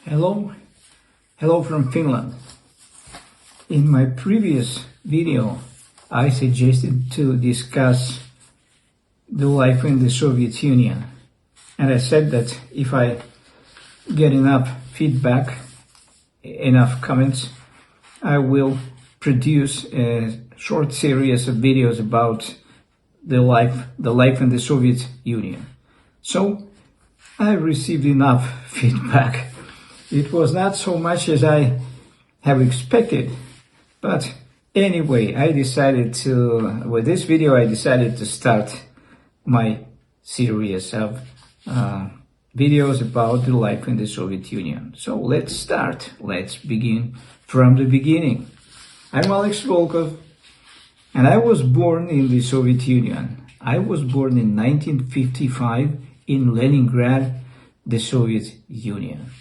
Hello from Finland. In my previous video, I suggested to discuss the life in the Soviet Union. And I said that if I get enough feedback, enough comments, I will produce a short series of videos about the life in the Soviet Union. So I received enough feedback. It was not so much as I have expected, but anyway, with this video, I decided to start my series of videos about the life in the Soviet Union. So let's begin from the beginning. I'm Alex Volkov, and I was born in the Soviet Union. I was born in 1955 in Leningrad, the Soviet Union.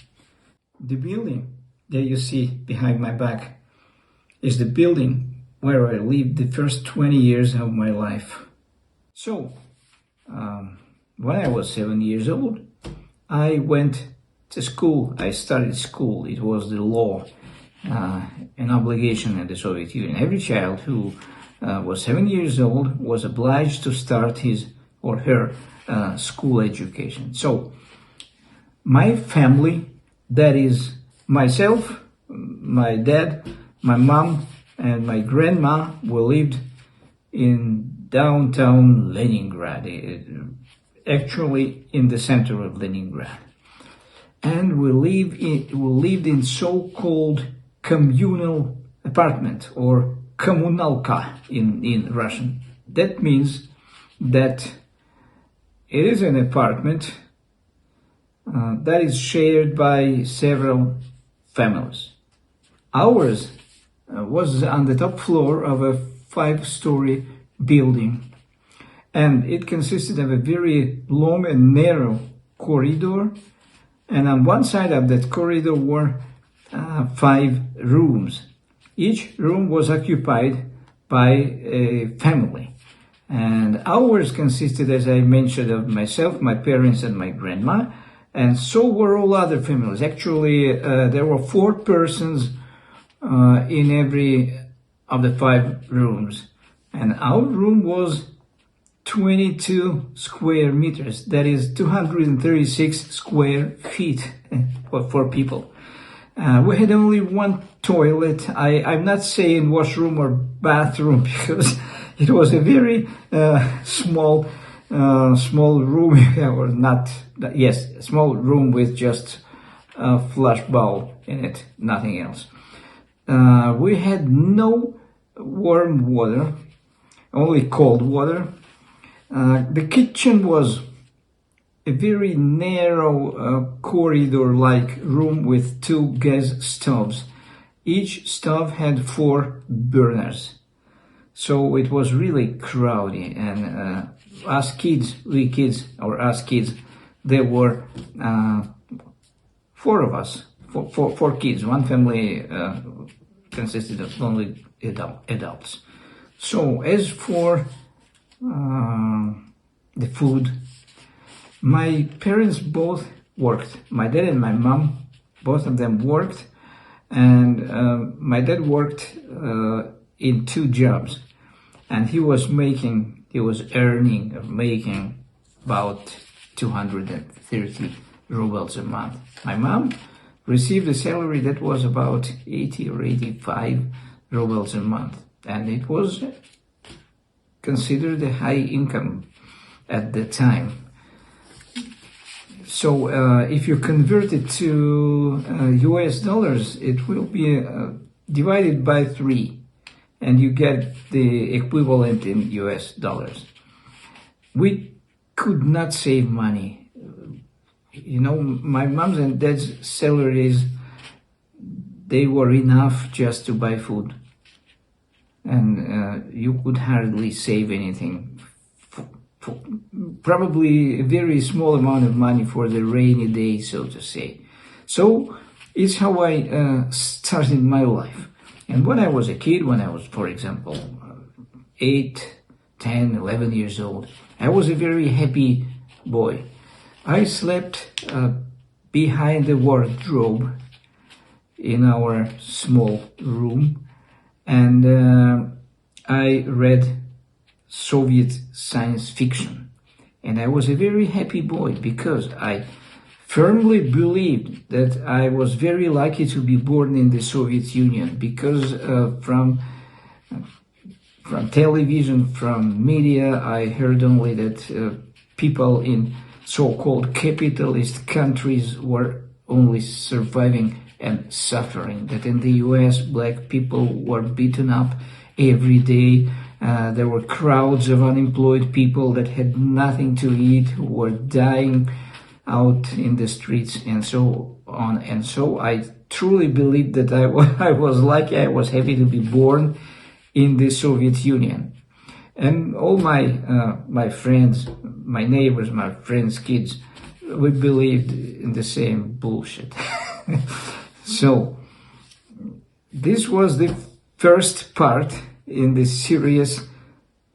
The building that you see behind my back is the building where I lived the first 20 years of my life. So, when I was 7 years old, I went to school. I started school. It was the law, an obligation in the Soviet Union. Every child who was 7 years old was obliged to start his or her school education. So, my family, that is myself, my dad, my mom, and my grandma, we lived in downtown Leningrad, actually in the center of Leningrad. And we lived in so-called communal apartment, or kommunalka in Russian. That means that it is an apartment that is shared by several families. Ours was on the top floor of a 5-story building, and it consisted of a very long and narrow corridor, and on one side of that corridor were 5 rooms. Each room was occupied by a family, and ours consisted, as I mentioned, of myself, my parents, and my grandma. And so were all other families. Actually, there were 4 persons in every of the 5 rooms. And our room was 22 square meters. That is 236 square feet for 4 people. We had only one toilet. I'm not saying washroom or bathroom because it was a very small room, or not, yes, a small room with just a flush bowl in it, nothing else. We had no warm water, only cold water. The kitchen was a very narrow corridor-like room with 2 gas stoves. Each stove had 4 burners. So it was really crowded, and us kids, there were 4 of us, 4 kids. One family consisted of only adults. So as for the food, my parents both worked. My dad and my mom, both of them worked, and my dad worked in 2 jobs, and he was making about 230 rubles a month. My mom received a salary that was about 80 or 85 rubles a month, and it was considered a high income at the time. So if you convert it to US dollars, it will be divided by 3, and you get the equivalent in US dollars. We could not save money. You know, my mom's and dad's salaries, they were enough just to buy food. And you could hardly save anything. Probably a very small amount of money for the rainy day, so to say. So it's how I started my life. And when I was a kid, when I was, for example, 8, 10, 11 years old, I was a very happy boy. I slept behind the wardrobe in our small room, and I read Soviet science fiction. And I was a very happy boy because I firmly believed that I was very lucky to be born in the Soviet Union, because from television, from media, I heard only that people in so-called capitalist countries were only surviving and suffering, that in the US black people were beaten up every day. There were crowds of unemployed people that had nothing to eat, who were dying out in the streets, and so on. And so I truly believed that I was lucky, I was happy to be born in the Soviet Union. And all my friends, my neighbors, my friends' kids, we believed in the same bullshit. So this was the first part in this series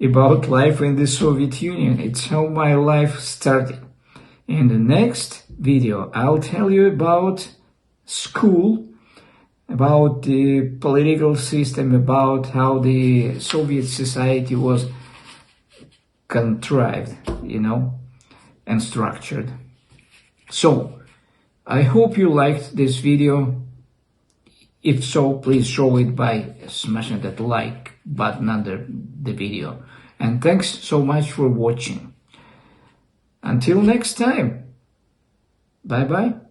about life in the Soviet Union. It's how my life started. In the next video, I'll tell you about school, about the political system, about how the Soviet society was contrived, and structured. So, I hope you liked this video. If so, please show it by smashing that like button under the video. And thanks so much for watching. Until next time, bye-bye.